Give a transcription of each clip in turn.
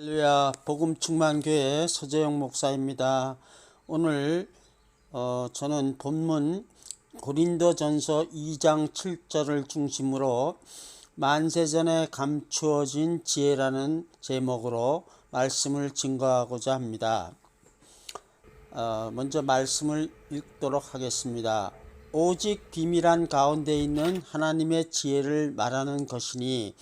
할렐루야, 복음충만교회 서재영 목사입니다. 오늘 저는 본문 고린도전서 2장 7절을 중심으로 만세전에 감추어진 지혜라는 제목으로 말씀을 증거하고자 합니다. 먼저 말씀을 읽도록 하겠습니다. 오직 비밀한 가운데 있는 하나님의 지혜를 말하는 것이니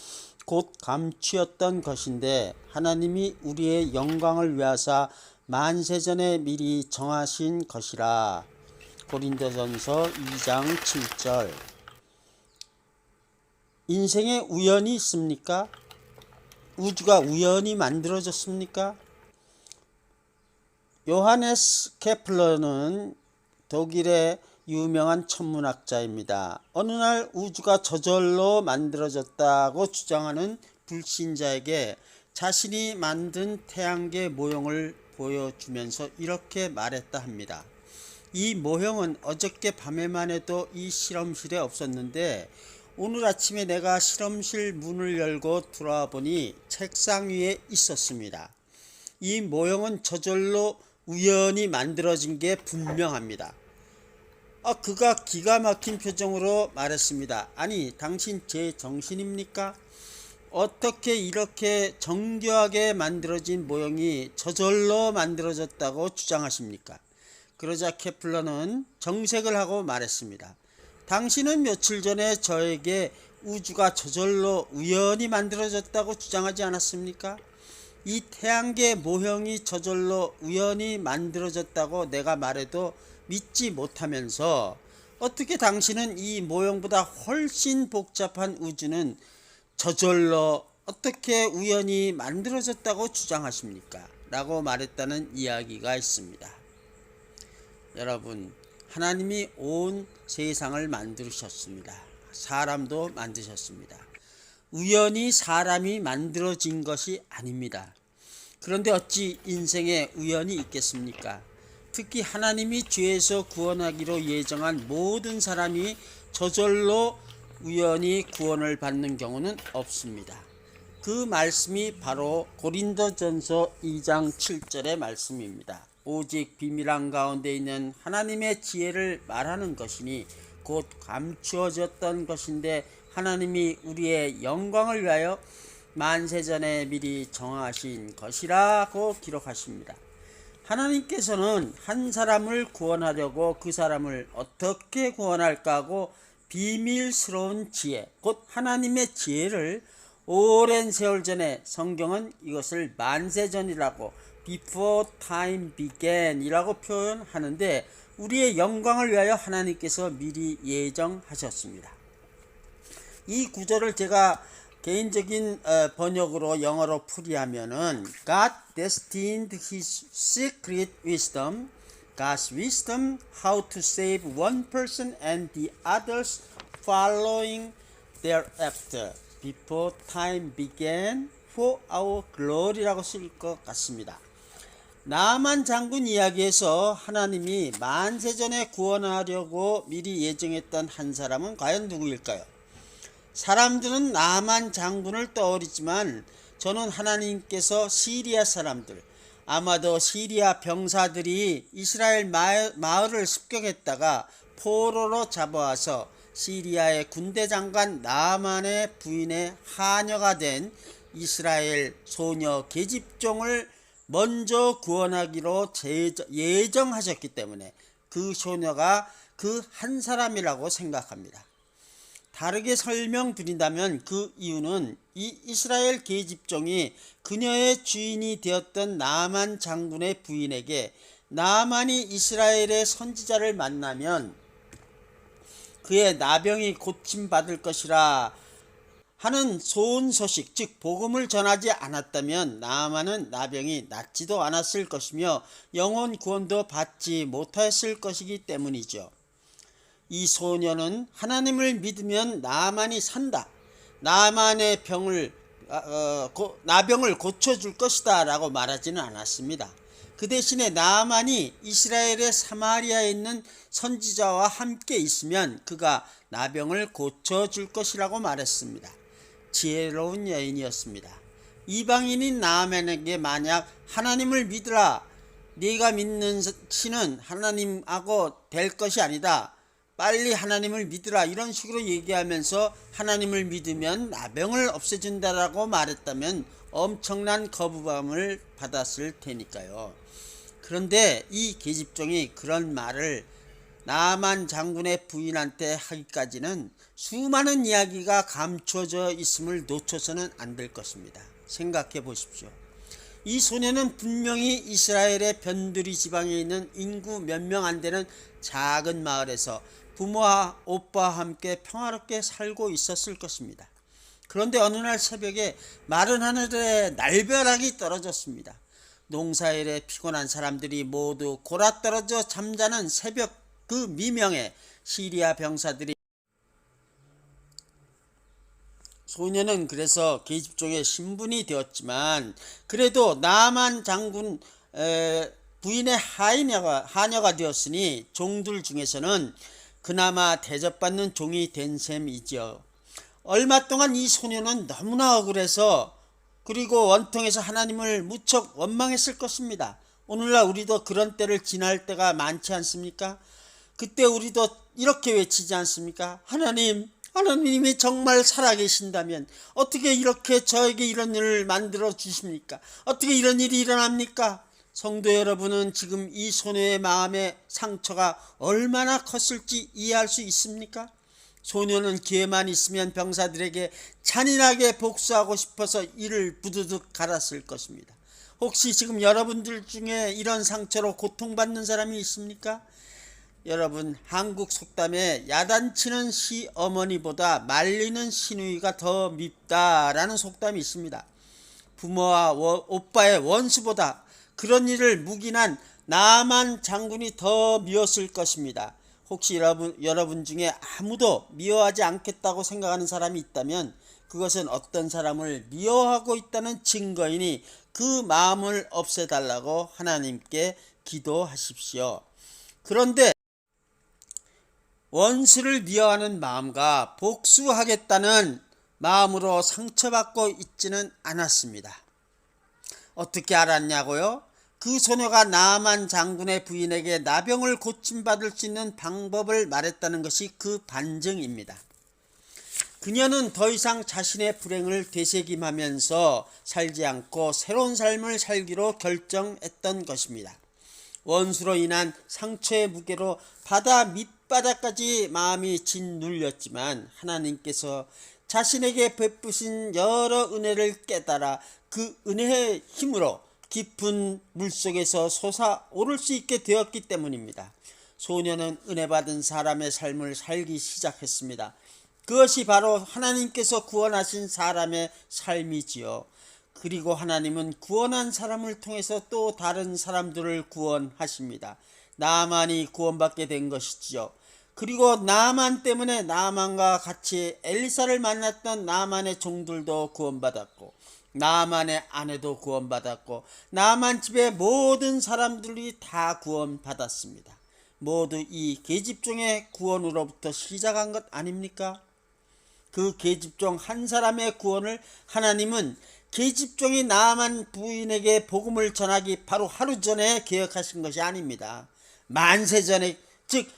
곧 감추었던 것인데 하나님이 우리의 영광을 위하사 만세전에 미리 정하신 것이라. 고린도전서 2장 7절. 인생에 우연이 있습니까? 우주가 우연히 만들어졌습니까? 요하네스 케플러는 독일의 유명한 천문학자입니다. 어느 날 우주가 저절로 만들어졌다고 주장하는 불신자에게 자신이 만든 태양계 모형을 보여주면서 이렇게 말했다 합니다. 이 모형은 어저께 밤에만 해도 이 실험실에 없었는데 오늘 아침에 내가 실험실 문을 열고 들어와 보니 책상 위에 있었습니다. 이 모형은 저절로 우연히 만들어진 게 분명합니다. 그가 기가 막힌 표정으로 말했습니다. 아니, 당신 제 정신입니까? 어떻게 이렇게 정교하게 만들어진 모형이 저절로 만들어졌다고 주장하십니까? 그러자 케플러는 정색을 하고 말했습니다. 당신은 며칠 전에 저에게 우주가 저절로 우연히 만들어졌다고 주장하지 않았습니까? 이 태양계 모형이 저절로 우연히 만들어졌다고 내가 말해도 믿지 못하면서 어떻게 당신은 이 모형보다 훨씬 복잡한 우주는 저절로 어떻게 우연히 만들어졌다고 주장하십니까? 라고 말했다는 이야기가 있습니다. 여러분, 하나님이 온 세상을 만드셨습니다. 사람도 만드셨습니다. 우연히 사람이 만들어진 것이 아닙니다. 그런데 어찌 인생에 우연이 있겠습니까? 특히 하나님이 죄에서 구원하기로 예정한 모든 사람이 저절로 우연히 구원을 받는 경우는 없습니다. 그 말씀이 바로 고린도전서 2장 7절의 말씀입니다. 오직 비밀한 가운데 있는 하나님의 지혜를 말하는 것이니 곧 감추어졌던 것인데 하나님이 우리의 영광을 위하여 만세전에 미리 정하신 것이라고 기록하십니다. 하나님께서는 한 사람을 구원하려고 그 사람을 어떻게 구원할까 하고 비밀스러운 지혜, 곧 하나님의 지혜를 오랜 세월 전에 성경은 이것을 만세전이라고 before time began 이라고 표현하는데 우리의 영광을 위하여 하나님께서 미리 예정하셨습니다. 이 구절을 제가 개인적인 번역으로 영어로 풀이하면은 God destined his secret wisdom, God's wisdom, how to save one person and the others following thereafter, before time began, for our glory라고 쓸 것 같습니다. 나만 장군 이야기에서 하나님이 만세전에 구원하려고 미리 예정했던 한 사람은 과연 누구일까요? 사람들은 나만 장군을 떠올리지만 저는 하나님께서 시리아 사람들, 아마도 시리아 병사들이 이스라엘 마을을 습격했다가 포로로 잡아와서 시리아의 군대 장관 나만의 부인의 하녀가 된 이스라엘 소녀 계집종을 먼저 구원하기로 예정하셨기 때문에 그 소녀가 그 한 사람이라고 생각합니다. 다르게 설명드린다면 그 이유는 이 이스라엘 계집종이 그녀의 주인이 되었던 나만 장군의 부인에게 나만이 이스라엘의 선지자를 만나면 그의 나병이 고침받을 것이라 하는 좋은 소식, 즉 복음을 전하지 않았다면 나만은 나병이 낫지도 않았을 것이며 영혼 구원도 받지 못했을 것이기 때문이죠. 이 소녀는 하나님을 믿으면 나만이 산다, 나만의 나병을 고쳐줄 것이다 라고 말하지는 않았습니다. 그 대신에 나만이 이스라엘의 사마리아에 있는 선지자와 함께 있으면 그가 나병을 고쳐줄 것이라고 말했습니다. 지혜로운 여인이었습니다. 이방인인 나아만에게 만약 하나님을 믿으라, 네가 믿는 신은 하나님하고 될 것이 아니다, 빨리 하나님을 믿으라, 이런 식으로 얘기하면서 하나님을 믿으면 나병을 없애준다라고 말했다면 엄청난 거부감을 받았을 테니까요. 그런데 이 계집종이 그런 말을 나만 장군의 부인한테 하기까지는 수많은 이야기가 감춰져 있음을 놓쳐서는 안 될 것입니다. 생각해 보십시오. 이 소녀는 분명히 이스라엘의 변두리 지방에 있는 인구 몇 명 안 되는 작은 마을에서 부모와 오빠와 함께 평화롭게 살고 있었을 것입니다. 그런데 어느 날 새벽에 마른 하늘에 날벼락이 떨어졌습니다. 농사일에 피곤한 사람들이 모두 골아떨어져 잠자는 새벽 그 미명에 시리아 병사들이, 소녀는 그래서 계집종의 신분이 되었지만 그래도 나만 장군 부인의 하녀가 되었으니 종들 중에서는 그나마 대접받는 종이 된 셈이지요. 얼마 동안 이 소녀는 너무나 억울해서, 그리고 원통해서 하나님을 무척 원망했을 것입니다. 오늘날 우리도 그런 때를 지날 때가 많지 않습니까? 그때 우리도 이렇게 외치지 않습니까? 하나님이 정말 살아계신다면 어떻게 이렇게 저에게 이런 일을 만들어 주십니까? 어떻게 이런 일이 일어납니까? 성도 여러분은 지금 이 소녀의 마음의 상처가 얼마나 컸을지 이해할 수 있습니까? 소녀는 기회만 있으면 병사들에게 잔인하게 복수하고 싶어서 이를 부두둑 갈았을 것입니다. 혹시 지금 여러분들 중에 이런 상처로 고통받는 사람이 있습니까? 여러분, 한국 속담에 야단치는 시어머니보다 말리는 시누이가 더 밉다라는 속담이 있습니다. 부모와 오빠의 원수보다 그런 일을 묵인한 나만 장군이 더 미웠을 것입니다. 혹시 여러분 중에 아무도 미워하지 않겠다고 생각하는 사람이 있다면 그것은 어떤 사람을 미워하고 있다는 증거이니 그 마음을 없애달라고 하나님께 기도하십시오. 그런데 원수를 미워하는 마음과 복수하겠다는 마음으로 상처받고 있지는 않았습니다. 어떻게 알았냐고요? 그 소녀가 나아만 장군의 부인에게 나병을 고침받을 수 있는 방법을 말했다는 것이 그 반증입니다. 그녀는 더 이상 자신의 불행을 되새김하면서 살지 않고 새로운 삶을 살기로 결정했던 것입니다. 원수로 인한 상처의 무게로 바다 밑바닥까지 마음이 짓눌렸지만 하나님께서 자신에게 베푸신 여러 은혜를 깨달아 그 은혜의 힘으로 깊은 물속에서 솟아오를 수 있게 되었기 때문입니다. 소녀는 은혜받은 사람의 삶을 살기 시작했습니다. 그것이 바로 하나님께서 구원하신 사람의 삶이지요. 그리고 하나님은 구원한 사람을 통해서 또 다른 사람들을 구원하십니다. 나아만이 구원받게 된 것이지요. 그리고 나아만 때문에 나아만과 같이 엘리사를 만났던 나아만의 종들도 구원받았고, 나아만의 아내도 구원받았고, 나아만 집의 모든 사람들이 다 구원받았습니다. 모두 이 계집종의 구원으로부터 시작한 것 아닙니까? 그 계집종 한 사람의 구원을 하나님은 계집종이 나아만 부인에게 복음을 전하기 바로 하루 전에 계획하신 것이 아닙니다. 만세 전에, 즉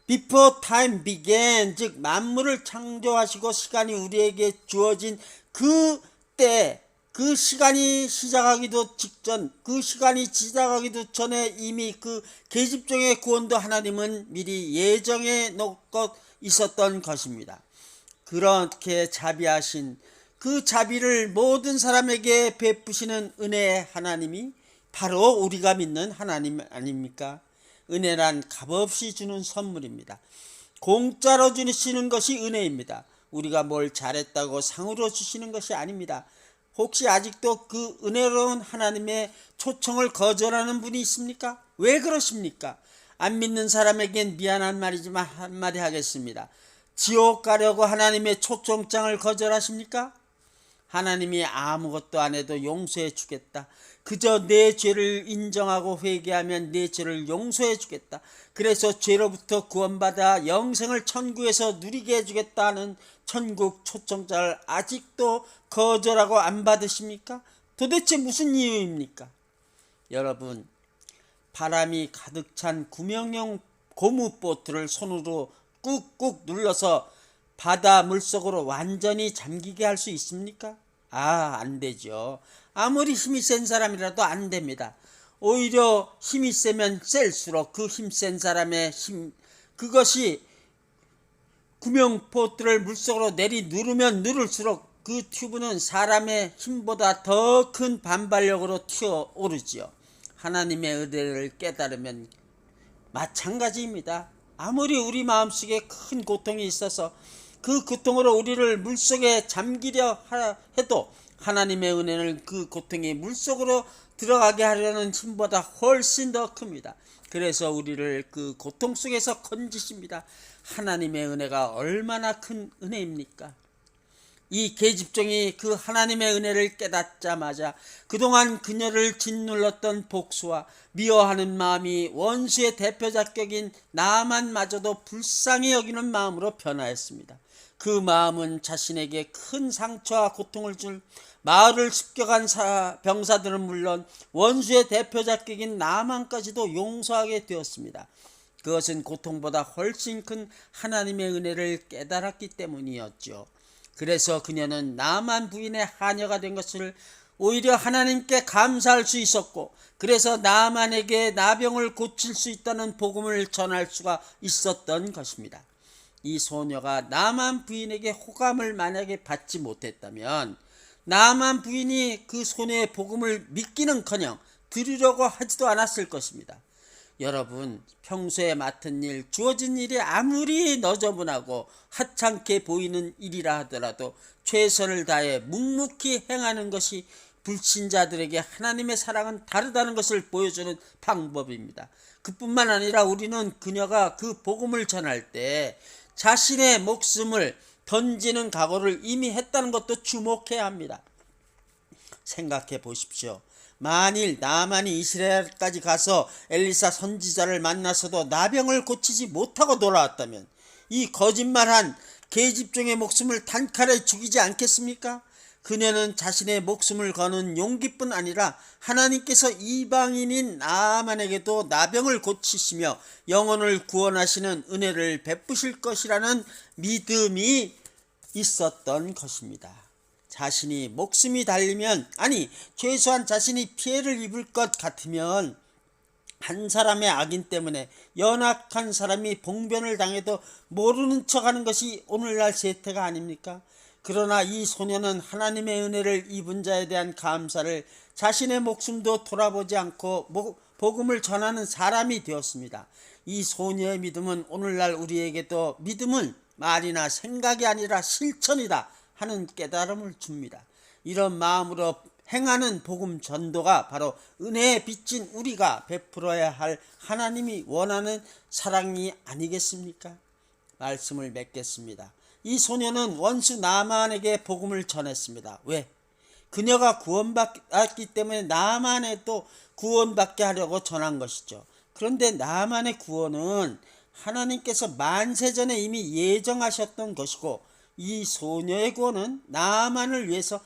before time began, 즉 만물을 창조하시고 시간이 우리에게 주어진 그때, 그 시간이 시작하기도 직전, 그 시간이 시작하기도 전에 이미 그 계집종의 구원도 하나님은 미리 예정해 놓고 있었던 것입니다. 그렇게 자비하신 그 자비를 모든 사람에게 베푸시는 은혜의 하나님이 바로 우리가 믿는 하나님 아닙니까? 은혜란 값없이 주는 선물입니다. 공짜로 주시는 것이 은혜입니다. 우리가 뭘 잘했다고 상으로 주시는 것이 아닙니다. 혹시 아직도 그 은혜로운 하나님의 초청을 거절하는 분이 있습니까? 왜 그러십니까? 안 믿는 사람에겐 미안한 말이지만 한마디 하겠습니다. 지옥 가려고 하나님의 초청장을 거절하십니까? 하나님이 아무것도 안 해도 용서해 주겠다. 그저 내 죄를 인정하고 회개하면 내 죄를 용서해 주겠다. 그래서 죄로부터 구원받아 영생을 천국에서 누리게 해주겠다는 천국 초청자를 아직도 거절하고 안 받으십니까? 도대체 무슨 이유입니까? 여러분, 바람이 가득 찬 구명용 고무보트를 손으로 꾹꾹 눌러서 바다 물속으로 완전히 잠기게 할 수 있습니까? 안 되죠. 아무리 힘이 센 사람이라도 안 됩니다. 오히려 힘이 세면 셀수록 그 힘 센 사람의 힘, 그것이 구명보트를 물속으로 내리 누르면 누를수록 그 튜브는 사람의 힘보다 더 큰 반발력으로 튀어오르지요. 하나님의 은혜를 깨달으면 마찬가지입니다. 아무리 우리 마음속에 큰 고통이 있어서 그 고통으로 우리를 물속에 잠기려 해도 하나님의 은혜는 그 고통이 물속으로 들어가게 하려는 힘보다 훨씬 더 큽니다. 그래서 우리를 그 고통 속에서 건지십니다. 하나님의 은혜가 얼마나 큰 은혜입니까? 이 계집종이 그 하나님의 은혜를 깨닫자마자 그동안 그녀를 짓눌렀던 복수와 미워하는 마음이 원수의 대표자격인 나만마저도 불쌍히 여기는 마음으로 변화했습니다. 그 마음은 자신에게 큰 상처와 고통을 줄 마을을 습격한 병사들은 물론 원수의 대표자격인 나만까지도 용서하게 되었습니다. 그것은 고통보다 훨씬 큰 하나님의 은혜를 깨달았기 때문이었죠. 그래서 그녀는 나만 부인의 하녀가 된 것을 오히려 하나님께 감사할 수 있었고, 그래서 나만에게 나병을 고칠 수 있다는 복음을 전할 수가 있었던 것입니다. 이 소녀가 나만 부인에게 호감을 만약에 받지 못했다면 나만 부인이 그 소녀의 복음을 믿기는커녕 들으려고 하지도 않았을 것입니다. 여러분, 평소에 맡은 일, 주어진 일이 아무리 너저분하고 하찮게 보이는 일이라 하더라도 최선을 다해 묵묵히 행하는 것이 불신자들에게 하나님의 사랑은 다르다는 것을 보여주는 방법입니다. 그뿐만 아니라 우리는 그녀가 그 복음을 전할 때 자신의 목숨을 던지는 각오를 이미 했다는 것도 주목해야 합니다. 생각해 보십시오. 만일 나만이 이스라엘까지 가서 엘리사 선지자를 만나서도 나병을 고치지 못하고 돌아왔다면 이 거짓말한 계집종의 목숨을 단칼에 죽이지 않겠습니까? 그녀는 자신의 목숨을 거는 용기뿐 아니라 하나님께서 이방인인 나만에게도 나병을 고치시며 영혼을 구원하시는 은혜를 베푸실 것이라는 믿음이 있었던 것입니다. 자신이 목숨이 달리면, 아니 최소한 자신이 피해를 입을 것 같으면 한 사람의 악인 때문에 연약한 사람이 봉변을 당해도 모르는 척하는 것이 오늘날 세태가 아닙니까? 그러나 이 소녀는 하나님의 은혜를 입은 자에 대한 감사를 자신의 목숨도 돌아보지 않고 복음을 전하는 사람이 되었습니다. 이 소녀의 믿음은 오늘날 우리에게도 믿음은 말이나 생각이 아니라 실천이다 하는 깨달음을 줍니다. 이런 마음으로 행하는 복음 전도가 바로 은혜에 빚진 우리가 베풀어야 할 하나님이 원하는 사랑이 아니겠습니까? 말씀을 맺겠습니다. 이 소녀는 원수 나만에게 복음을 전했습니다. 왜? 그녀가 구원받았기 때문에 나만에도 구원받게 하려고 전한 것이죠. 그런데 나만의 구원은 하나님께서 만세전에 이미 예정하셨던 것이고, 이 소녀의 구원은 나만을 위해서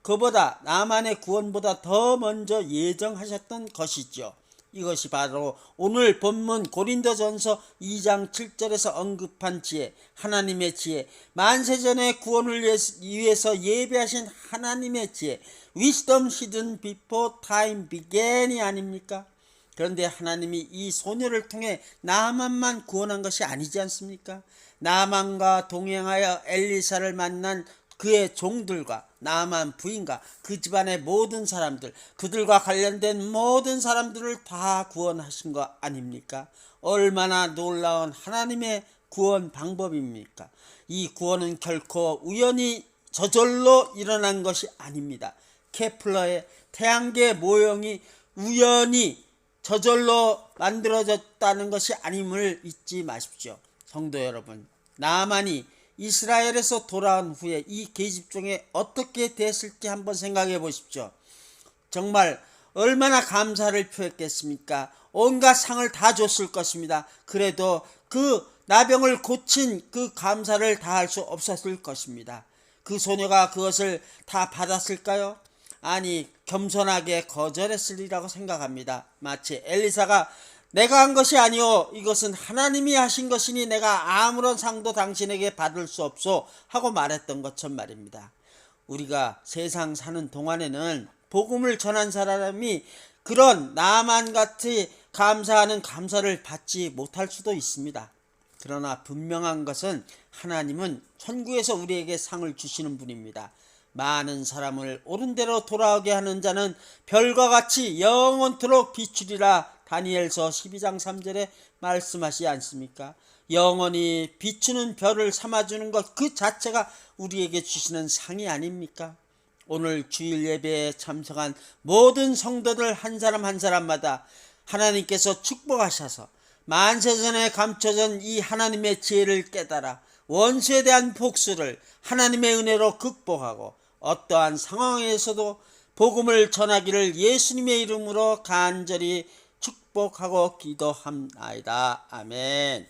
그보다 나만의 구원보다 더 먼저 예정하셨던 것이죠. 이것이 바로 오늘 본문 고린도전서 2장 7절에서 언급한 지혜, 하나님의 지혜, 만세전의 구원을 위해서 예배하신 하나님의 지혜, wisdom hidden before time began이 아닙니까? 그런데 하나님이 이 소녀를 통해 나만만 구원한 것이 아니지 않습니까? 나만과 동행하여 엘리사를 만난 그의 종들과 나만 부인과 그 집안의 모든 사람들, 그들과 관련된 모든 사람들을 다 구원하신 거 아닙니까? 얼마나 놀라운 하나님의 구원 방법입니까? 이 구원은 결코 우연히 저절로 일어난 것이 아닙니다. 케플러의 태양계 모형이 우연히 저절로 만들어졌다는 것이 아님을 잊지 마십시오. 성도 여러분, 나만이 이스라엘에서 돌아온 후에 이 계집종에 어떻게 됐을지 한번 생각해 보십시오. 정말 얼마나 감사를 표했겠습니까? 온갖 상을 다 줬을 것입니다. 그래도 그 나병을 고친 그 감사를 다할 수 없었을 것입니다. 그 소녀가 그것을 다 받았을까요? 아니, 겸손하게 거절했으리라고 생각합니다. 마치 엘리사가 내가 한 것이 아니오, 이것은 하나님이 하신 것이니 내가 아무런 상도 당신에게 받을 수 없소 하고 말했던 것처럼 말입니다. 우리가 세상 사는 동안에는 복음을 전한 사람이 그런 나만같이 감사하는 감사를 받지 못할 수도 있습니다. 그러나 분명한 것은 하나님은 천국에서 우리에게 상을 주시는 분입니다. 많은 사람을 옳은 대로 돌아오게 하는 자는 별과 같이 영원토록 비추리라. 다니엘서 12장 3절에 말씀하시지 않습니까? 영원히 비추는 별을 삼아주는 것 그 자체가 우리에게 주시는 상이 아닙니까? 오늘 주일 예배에 참석한 모든 성도들 한 사람 한 사람마다 하나님께서 축복하셔서 만세전에 감춰진 이 하나님의 지혜를 깨달아 원수에 대한 복수를 하나님의 은혜로 극복하고 어떠한 상황에서도 복음을 전하기를 예수님의 이름으로 간절히 축복하고 기도합니다. 아멘.